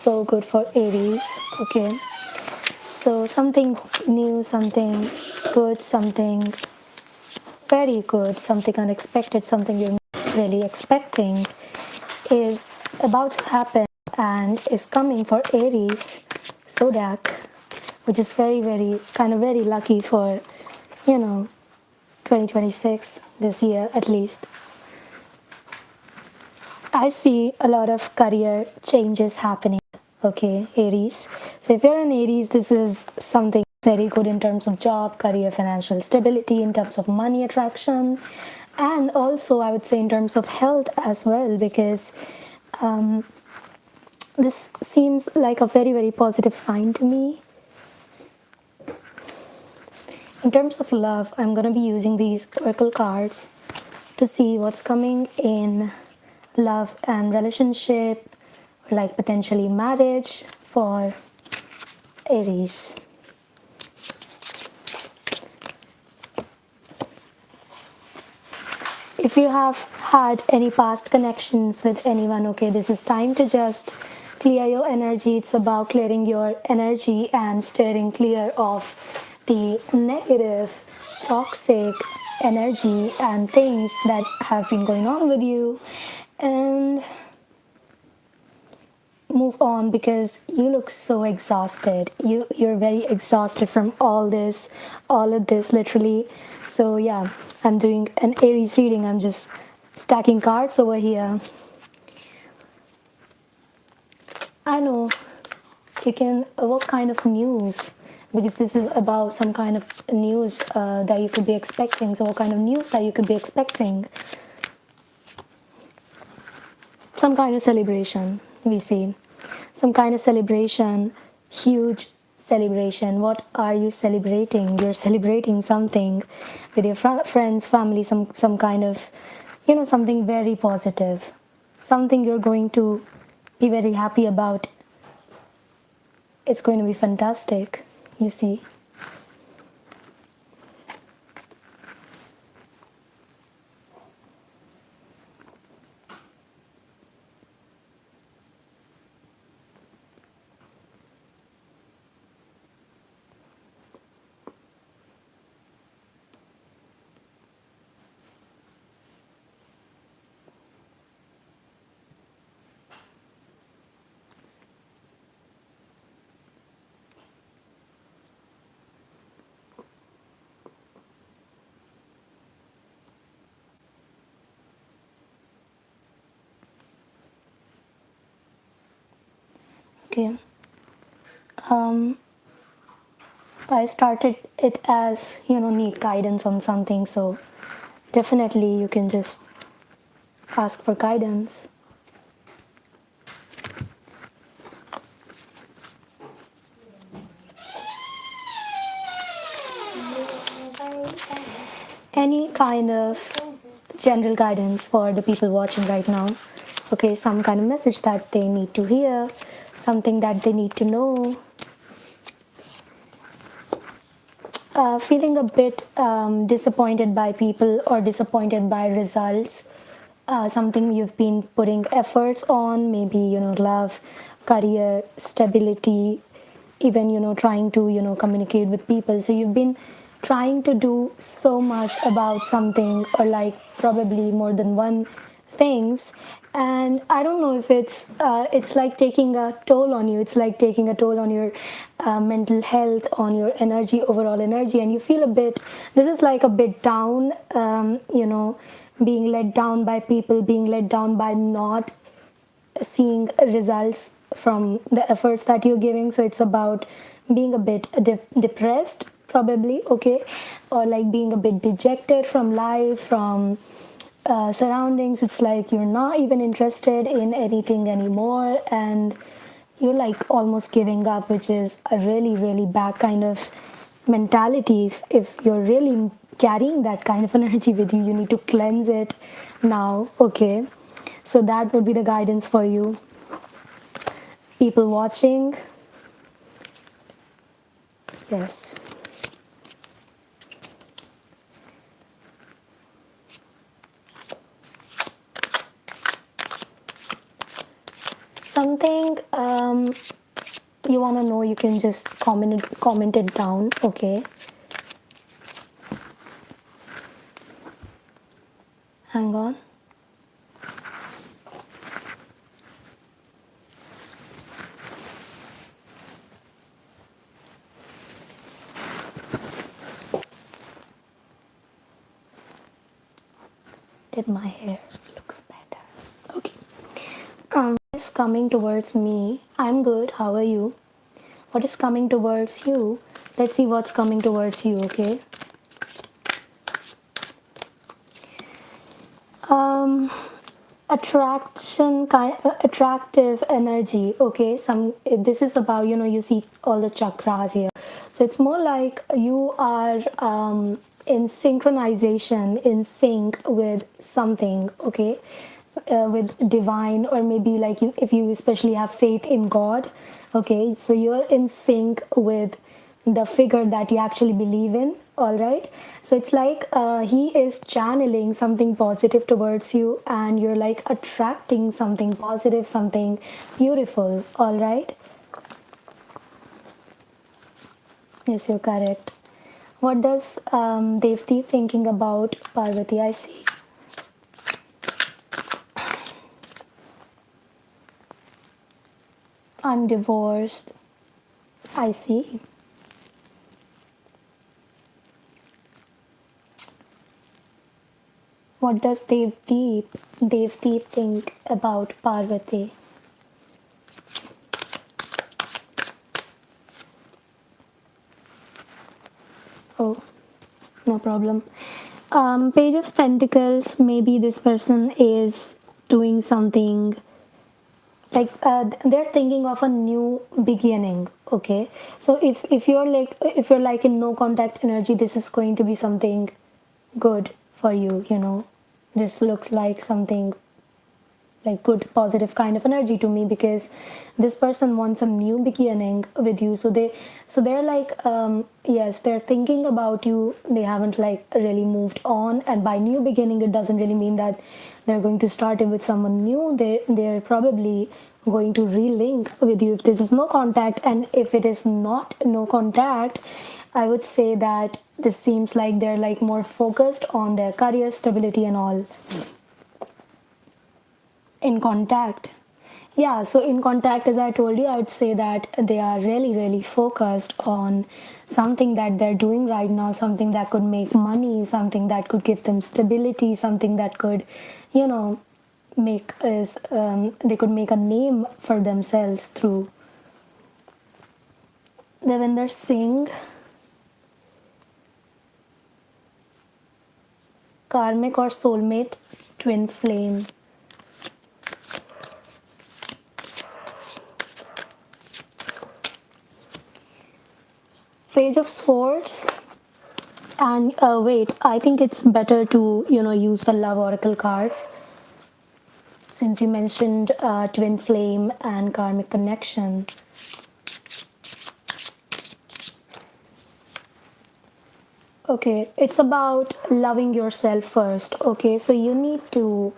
so good for Aries. Okay, so something new, something good, something very good, something unexpected, something you're not really expecting is about to happen and is coming for Aries zodiac, which is very, very kind of very lucky for 2026, this year at least. I see a lot of career changes happening. Okay, Aries. So if you're an Aries, this is something very good in terms of job, career, financial stability, in terms of money attraction, and also I would say in terms of health as well, because this seems like a very, very positive sign to me. In terms of love, I'm going to be using these oracle cards to see what's coming in love and relationship, like potentially marriage for Aries. If you have had any past connections with anyone, okay, this is time to just clear your energy. It's about clearing your energy and steering clear of the negative, toxic energy and things that have been going on with you, and move on, because you look so exhausted. You're very exhausted from all of this literally. So yeah, I'm doing an Aries reading. I'm just stacking cards over here. I know you can, what kind of news, because this is about some kind of news that you could be expecting. So what kind of news that you could be expecting? Some kind of celebration, we see. Some kind of celebration, huge celebration. What are you celebrating? You're celebrating something with your friends, family, some kind of, something very positive. Something you're going to be very happy about. It's going to be fantastic, you see. Okay. I started it as, need guidance on something, so definitely you can just ask for guidance. Any kind of general guidance for the people watching right now. Okay, some kind of message that they need to hear, something that they need to know. Feeling a bit disappointed by people or disappointed by results. Something you've been putting efforts on, maybe, love, career, stability, even, trying to, communicate with people. So you've been trying to do so much about something, or like probably more than one things, and I don't know if it's like taking a toll on you. It's like taking a toll on your mental health, on your energy, overall energy, and you feel a bit, this is like a bit down, being let down by people, being let down by not seeing results from the efforts that you're giving. So it's about being a bit depressed probably, okay, or like being a bit dejected from life, from surroundings. It's like you're not even interested in anything anymore, and you're like almost giving up, which is a really, really bad kind of mentality. If you're really carrying that kind of energy with you, you need to cleanse it now, okay? So that would be the guidance for you. People watching, yes. Something you want to know, you can just comment it down. Okay, hang on. Did my hair looks better? Okay. What is coming towards me? I'm good. How are you? What is coming towards you? Let's see what's coming towards you. Okay. Um, attractive energy. Okay. This is about, you see all the chakras here. So it's more like you are in synchronization, in sync with something. Okay. With divine, or maybe like you, if you especially have faith in God. Okay, so you're in sync with the figure that you actually believe in. All right, so it's like he is channeling something positive towards you, and you're like attracting something positive, something beautiful. All right, yes, you're correct. What does Devti thinking about Parvati? I see. I'm divorced. I see. What does Devdeep think about Parvati? Oh, no problem. Page of Pentacles. Maybe this person is doing something like they're thinking of a new beginning. Okay, so if you're like in no contact energy, this is going to be something good for you. This looks like something like good positive kind of energy to me, because this person wants a new beginning with you. So they're like yes, they're thinking about you. They haven't like really moved on, and by new beginning it doesn't really mean that they're going to start it with someone new. They're probably going to relink with you if this is no contact. And if it is not no contact, I would say that this seems like they're like more focused on their career stability and all. In contact, yeah, so in contact, as I told you, I would say that they are really really focused on something that they're doing right now, something that could make money, something that could give them stability, something that could, you know make is they could make a name for themselves through. Devinder Singh, karmic or soulmate, twin flame. Page of Swords. And wait, I think it's better to use the love oracle cards, since you mentioned twin flame and karmic connection. Okay, it's about loving yourself first. Okay, so you need to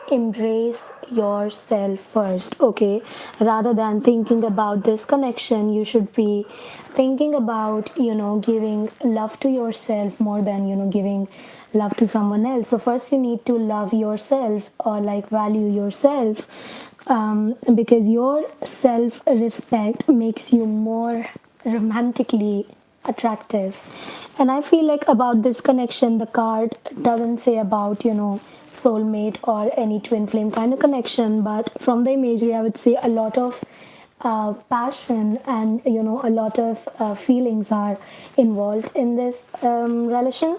embrace yourself first. Okay, rather than thinking about this connection, you should be thinking about giving love to yourself more than giving love to someone else. So first you need to love yourself, or like value yourself, because your self respect makes you more romantically attractive. And I feel like about this connection, the card doesn't say about soulmate or any twin flame kind of connection, but from the imagery I would say a lot of passion and a lot of feelings are involved in this relation.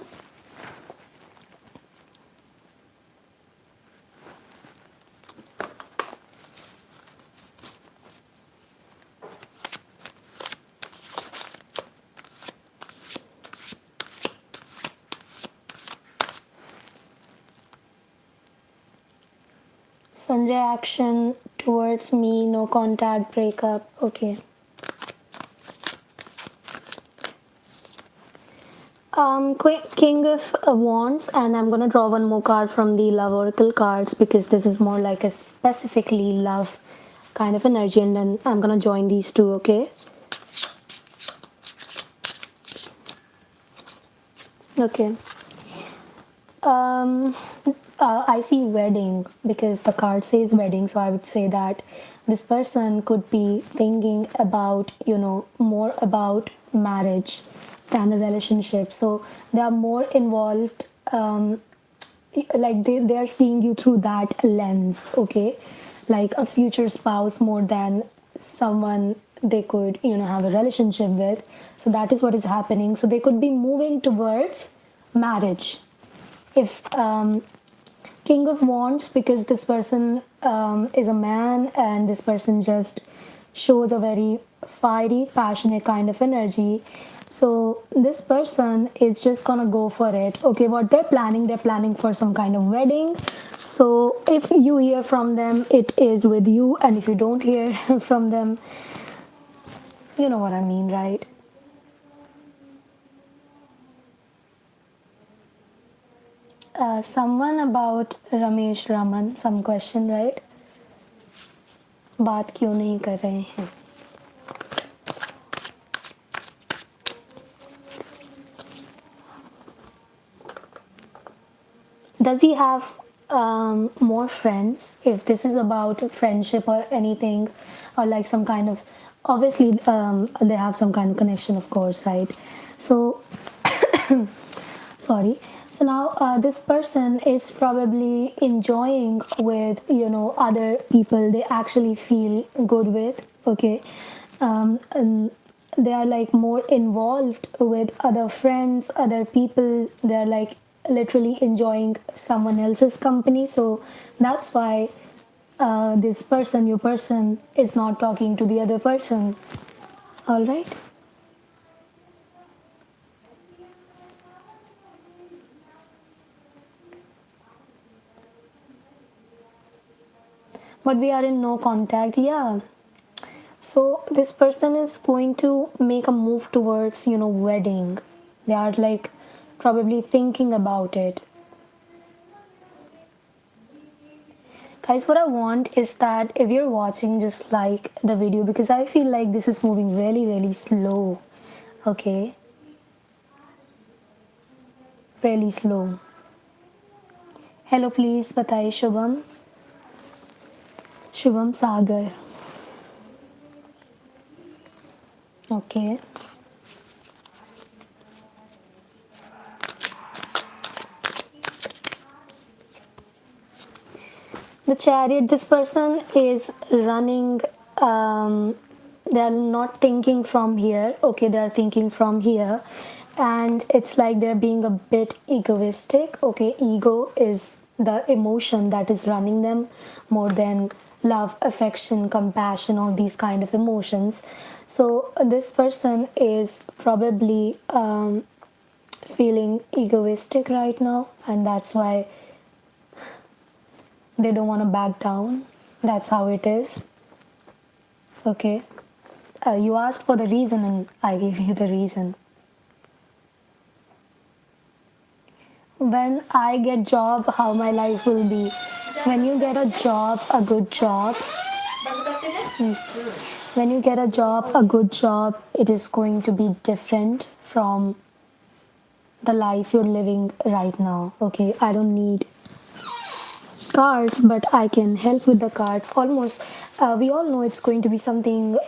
Sanjay, action towards me, no contact, breakup. Okay. King of Wands, and I'm gonna draw one more card from the Love Oracle cards, because this is more like a specifically love kind of energy, and then I'm gonna join these two, okay? Okay. Um, I see wedding because the card says wedding, so I would say that this person could be thinking about, more about marriage than a relationship. So they are more involved, like they are seeing you through that lens, okay? Like a future spouse more than someone they could, have a relationship with. So that is what is happening. So they could be moving towards marriage if king of wands, because this person is a man, and this person just shows a very fiery passionate kind of energy. So this person is just gonna go for it. Okay, what they're planning for some kind of wedding. So if you hear from them, it is with you, and if you don't hear from them, you know what I mean, right? Someone about Ramesh Raman, some question, right? बात क्यों नहीं कर रहे हैं? Does he have more friends? If this is about friendship or anything, or like some kind of, obviously they have some kind of connection, of course, right? So sorry. So now this person is probably enjoying with other people they actually feel good with. Okay, and they are like more involved with other friends, other people. They are like literally enjoying someone else's company. So that's why this person, your person, is not talking to the other person. All right. But we are in no contact. Yeah. So this person is going to make a move towards, wedding. They are like probably thinking about it. Guys, what I want is that if you're watching, just like the video, because I feel like this is moving really, really slow. Okay, really slow. Hello, please बताइए शुभम. शुभम सागर. Okay. The chariot, this person is running, they are not thinking from here, okay, they are thinking from here, and it's like they're being a bit egoistic. Okay, ego is the emotion that is running them more than love, affection, compassion, all these kind of emotions. So this person is probably feeling egoistic right now, and that's why they don't want to back down. That's how it is. Okay. You asked for the reason, and I gave you the reason. When I get job, how my life will be. When you get a job, a good job. When you get a job, a good job, it is going to be different from the life you're living right now. Okay. I don't need cards, but I can help with the cards. Almost, we all know it's going to be something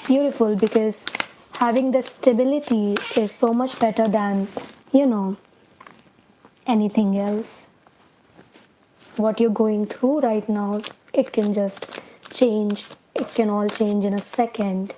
beautiful, because having the stability is so much better than, you know, anything else. What you're going through right now, it can just change. It can all change in a second,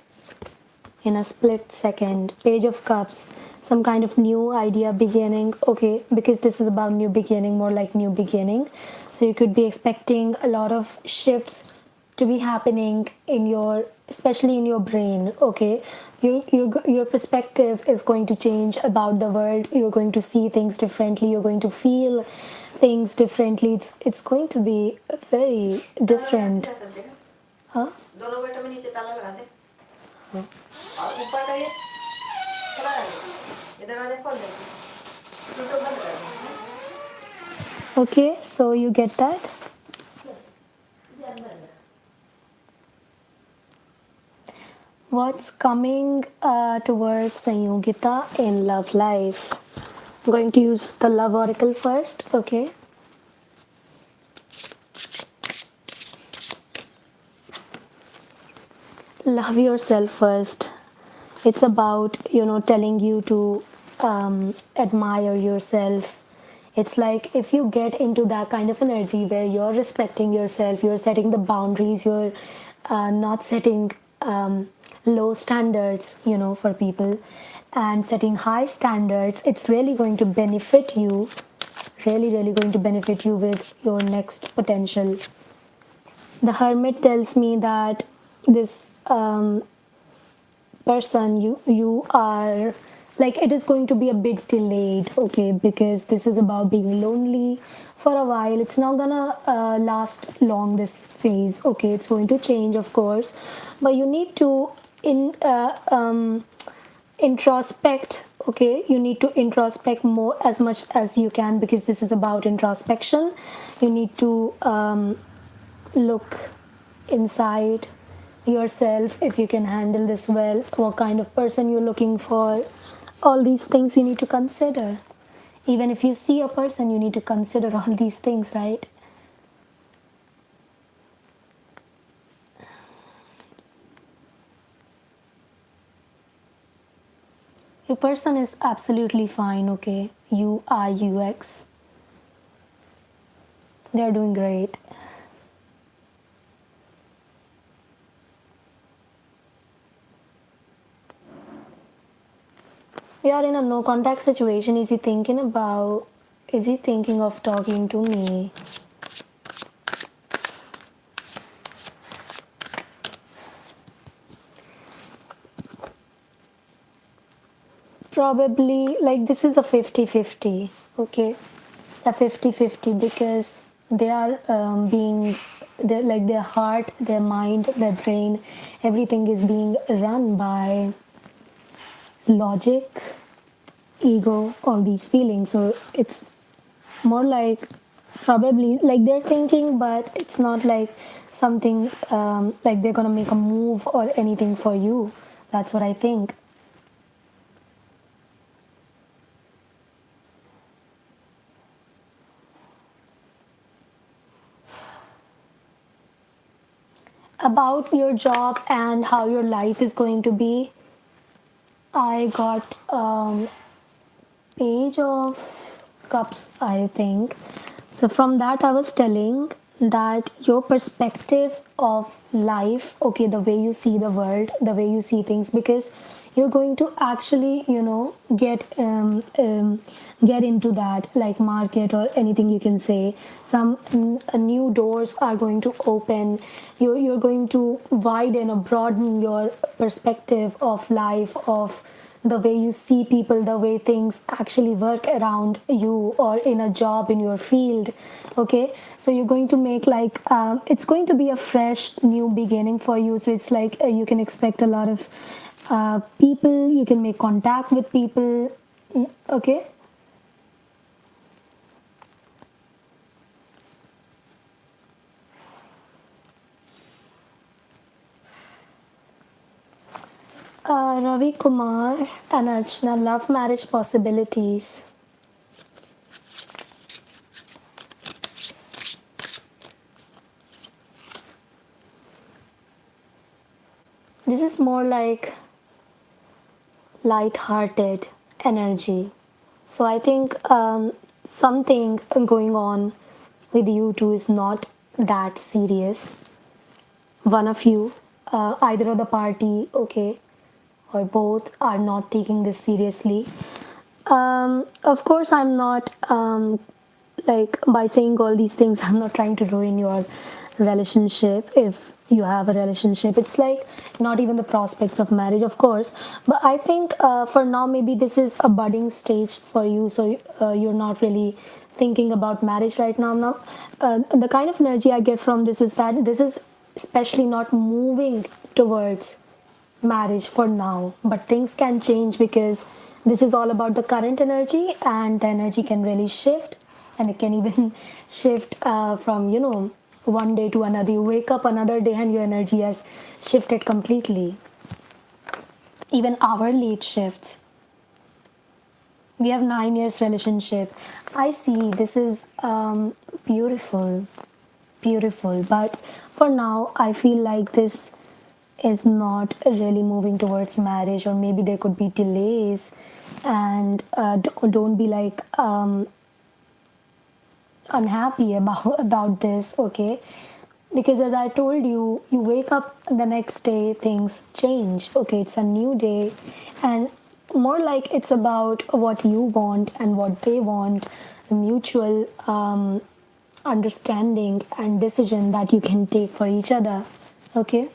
in a split second. Page of Cups, some kind of new idea beginning. Okay, because this is about new beginning, more like new beginning. So you could be expecting a lot of shifts to be happening in your, especially in your brain. Okay, your perspective is going to change about the world. You're going to see things differently. You're going to feel things differently. It's going to be very different. Huh? Okay, so you get that. What's coming towards Sanyogita in love life? I'm going to use the love oracle first, okay? Love yourself first. It's about, telling you to admire yourself. It's like if you get into that kind of energy where you're respecting yourself, you're setting the boundaries, you're not setting low standards, for people, and setting high standards, it's really going to benefit you, really, really going to benefit you with your next potential. The hermit tells me that this person you are like, it is going to be a bit delayed, okay, because this is about being lonely for a while. It's not gonna last long, this phase, okay. It's going to change, of course, but you need to in introspect, okay. You need to introspect more, as much as you can, because this is about introspection. You need to look inside yourself, if you can handle this well, what kind of person you're looking for. All these things you need to consider. Even if you see a person, you need to consider all these things, right? Your person is absolutely fine, okay. UX, they're doing great. We are in a no contact situation. Is he thinking of talking to me? Probably, like, this is a 50-50, okay. A 50-50, because they are being, they're like, their heart, their mind, their brain, everything is being run by logic, ego, all these feelings. So it's more like, probably like they're thinking, but it's not like something like they're gonna make a move or anything for you. That's what I think. About your job and how your life is going to be, I got page of cups, I think. So from that, I was telling that your perspective of life, okay, the way you see the world, the way you see things, because you're going to actually, get into that, like, market or anything, you can say. Some new doors are going to open. You're going to widen or broaden your perspective of life, of the way you see people, the way things actually work around you, or in a job, in your field, okay. So you're going to make, like, it's going to be a fresh new beginning for you. So it's like, you can expect a lot of people, you can make contact with people, okay. Ravi Kumar and Archana, love marriage possibilities. This is more like light-hearted energy. So I think something going on with you two is not that serious. One of you, either of the party, okay, or both, are not taking this seriously. Of course, I'm not, like, by saying all these things, I'm not trying to ruin your relationship. If you have a relationship, it's like not even the prospects of marriage, of course. But I think for now, maybe this is a budding stage for you. So you're not really thinking about marriage right now. Now, the kind of energy I get from this is that this is especially not moving towards marriage for now, but things can change, because this is all about the current energy, and the energy can really shift, and it can even shift from, one day to another. You wake up another day and your energy has shifted completely. even our late shifts. We have 9 years relationship. I see this is beautiful, beautiful. But for now, I feel like this is not really moving towards marriage, or maybe there could be delays. And don't be like unhappy about this, okay? Because as I told you, you wake up the next day, things change. Okay, it's a new day, and more like it's about what you want and what they want, the mutual understanding and decision that you can take for each other. Okay.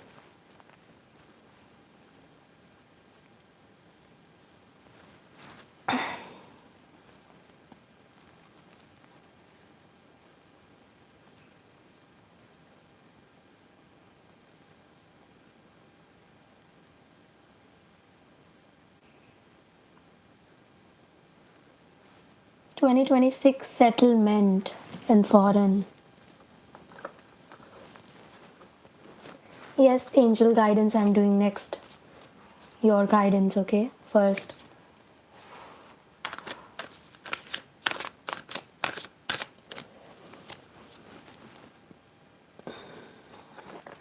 2026 settlement in foreign. Yes, angel guidance I'm doing next. Your guidance, okay? First.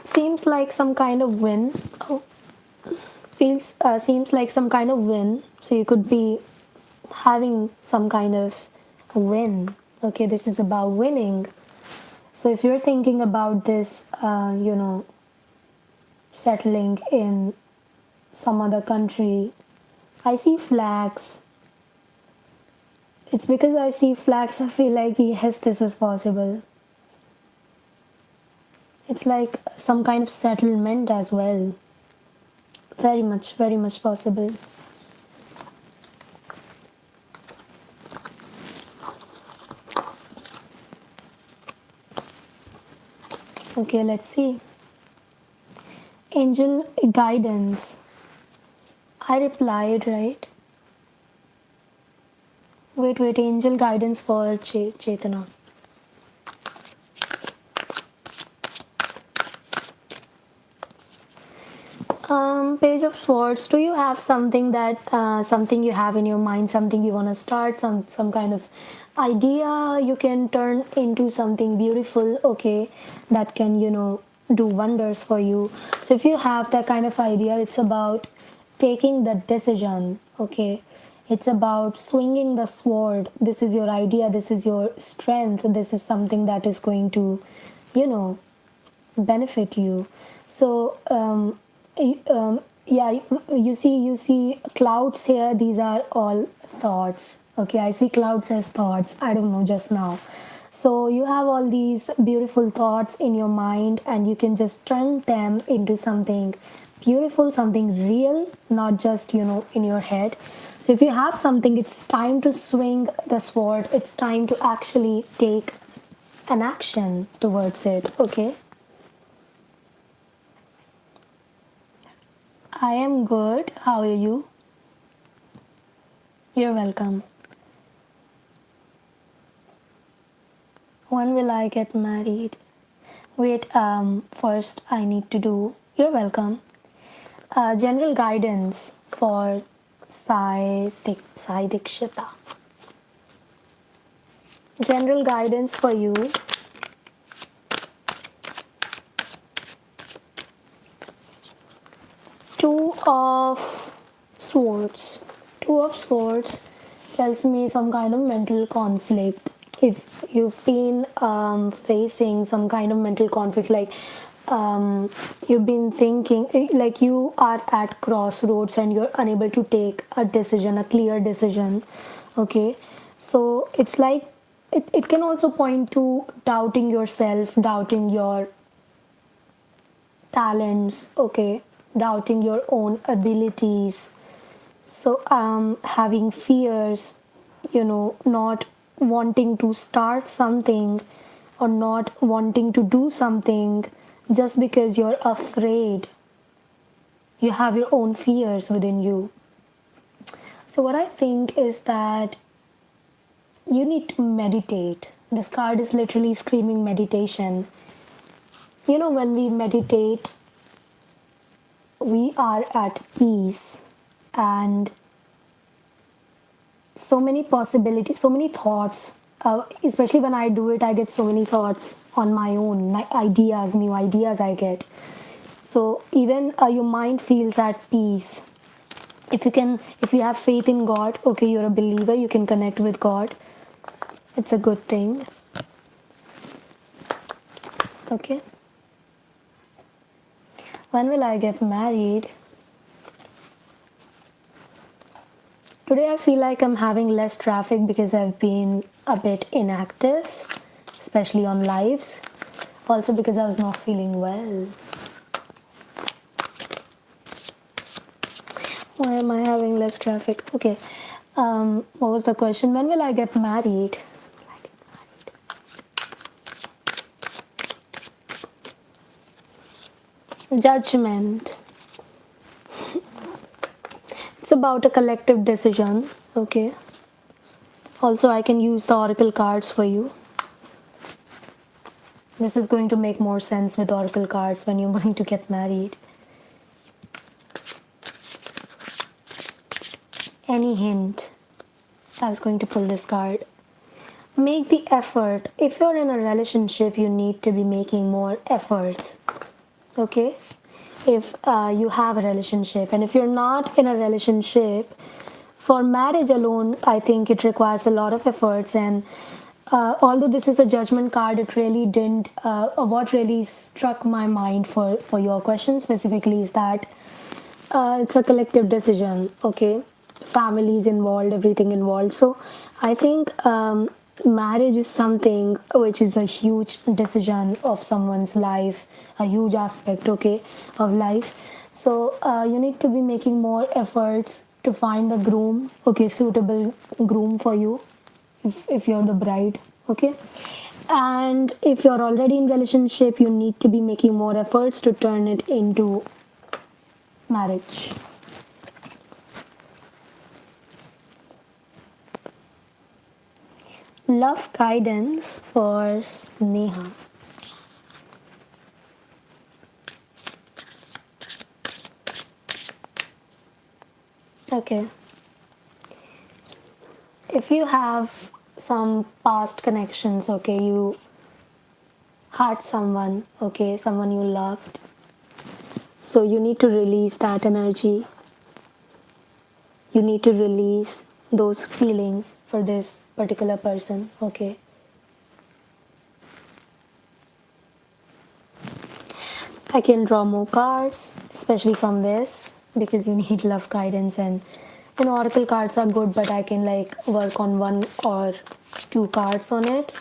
Seems like some kind of win. Oh, feels seems like some kind of win. So you could be having some kind of win. Okay, this is about winning. So if you're thinking about this, settling in some other country, I see flags. It's because I see flags, I feel like yes, this is possible. It's like some kind of settlement as well. Very much possible. Okay, let's see. Angel guidance. I replied, right? Wait, angel guidance for Chetana. Page of Swords. Do you have something that something you have in your mind, something you want to start, some kind of idea you can turn into something beautiful? Okay, that can do wonders for you. So if you have that kind of idea, it's about taking the decision. Okay, it's about swinging the sword. This is your idea. This is your strength. This is something that is going to, you know, benefit you. So yeah, you see clouds here. These are all thoughts. Okay, I see clouds as thoughts. I don't know, just now. So you have all these beautiful thoughts in your mind, and you can just turn them into something beautiful, something real, not just in your head. So if you have something, it's time to swing the sword. It's time to actually take an action towards it. Okay. I am good. How are you? You're welcome. When will I get married? Wait, first I need to do. You're welcome. General guidance for Sai Dikshita. General guidance for you. Two of Swords. Two of Swords tells me some kind of mental conflict. If you've been facing some kind of mental conflict, like you've been thinking, like you are at crossroads and you're unable to take a decision, a clear decision. Okay, so it's like it can also point to doubting yourself, doubting your talents, okay, doubting your own abilities. So having fears, not wanting to start something or not wanting to do something just because you're afraid. You have your own fears within you. So what I think is that you need to meditate. This card is literally screaming meditation. When we meditate, we are at peace. and so many possibilities, so many thoughts. Especially when I do it, I get so many thoughts on my own, like ideas, new ideas I get. So even your mind feels at peace. If you have faith in God, okay, you're a believer, you can connect with God. It's a good thing. Okay. When will I get married? Today I feel like I'm having less traffic because I've been a bit inactive, especially on lives. Also because I was not feeling well. Why am I having less traffic? Okay. What was the question? When will I get married? Judgment. It's about a collective decision. Okay. Also, I can use the oracle cards for you. This is going to make more sense with oracle cards when you're going to get married. Any hint? I was going to pull this card. Make the effort. If you're in a relationship, you need to be making more efforts. Okay? If you have a relationship, and if you're not in a relationship, for marriage alone, I think it requires a lot of efforts. And although this is a judgment card, it really didn't. What really struck my mind for your question specifically is that it's a collective decision. Okay, families involved, everything involved. So I think marriage is something which is a huge decision of someone's life, a huge aspect, okay, of life. So you need to be making more efforts to find a groom, okay, suitable groom for you, if you're the bride, okay. And if you're already in relationship, you need to be making more efforts to turn it into marriage. Love guidance for Sneha. Okay. If you have some past connections, okay, you had someone, okay, someone you loved. So you need to release that energy. You need to release those feelings for this particular person, okay. I can draw more cards, especially from this, because you need love guidance, and oracle cards are good, but I can like work on one or two cards on it.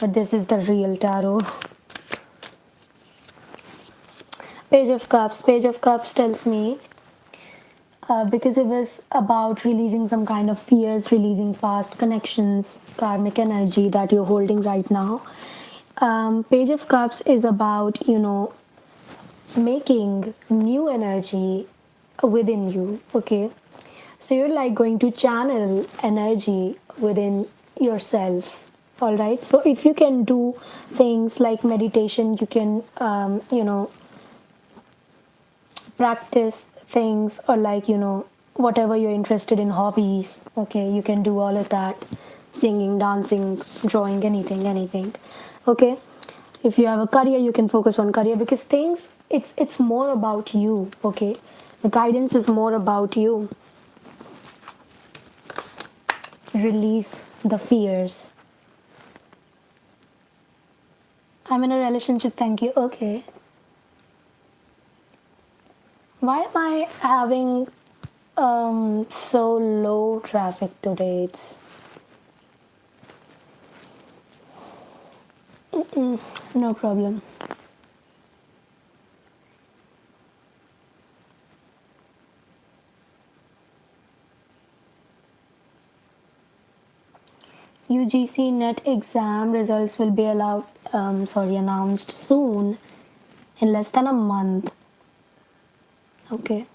But this is the real tarot. Page of Cups. Page of Cups tells me because it was about releasing some kind of fears, releasing past connections, karmic energy that you're holding right now. Page of Cups is about, making new energy within you, okay. So you're like going to channel energy within yourself, all right. So if you can do things like meditation, you can practice things, or like whatever you're interested in, hobbies, okay, you can do all of that, singing, dancing, drawing, anything, okay. If you have a career, you can focus on career, because things, it's more about you, okay. The guidance is more about you. Release the fears. I'm in a relationship, thank you. Okay, why am I having so low traffic today? It's no problem. UGC net exam results will be announced soon, in less than a month. Okay.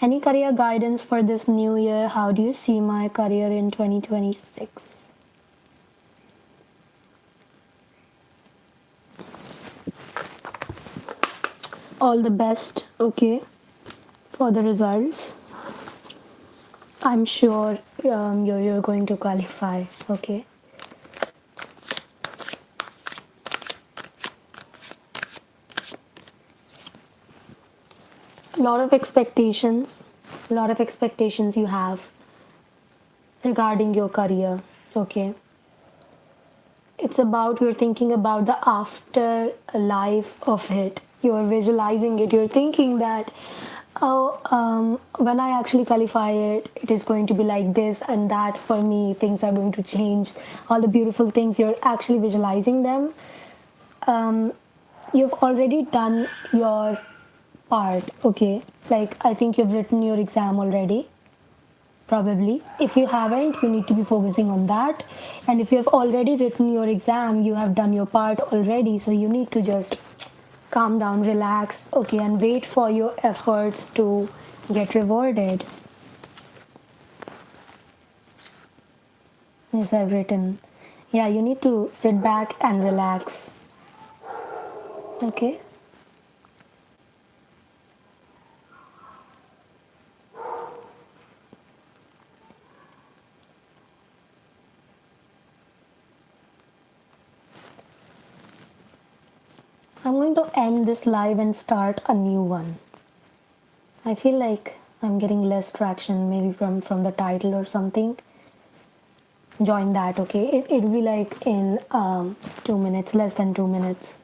Any career guidance for this new year? How do you see my career in 2026? All the best, okay, for the results. I'm sure you're going to qualify. Okay. A lot of expectations, you have regarding your career. Okay. It's about, you're thinking about the after life of it. You're visualizing it. You're thinking that, oh, when I actually qualify it, it is going to be like this and that for me. Things are going to change. All the beautiful things, you're actually visualizing them. You've already done your part. Okay. Like, I think you've written your exam already. Probably. If you haven't, you need to be focusing on that. And if you have already written your exam, you have done your part already. So you need to just calm down, relax, okay, and wait for your efforts to get rewarded. Yes, I've written. Yeah, you need to sit back and relax. Okay. I'm going to end this live and start a new one. I feel like I'm getting less traction, maybe from the title or something. Join that, okay? It'll be like in 2 minutes, less than 2 minutes.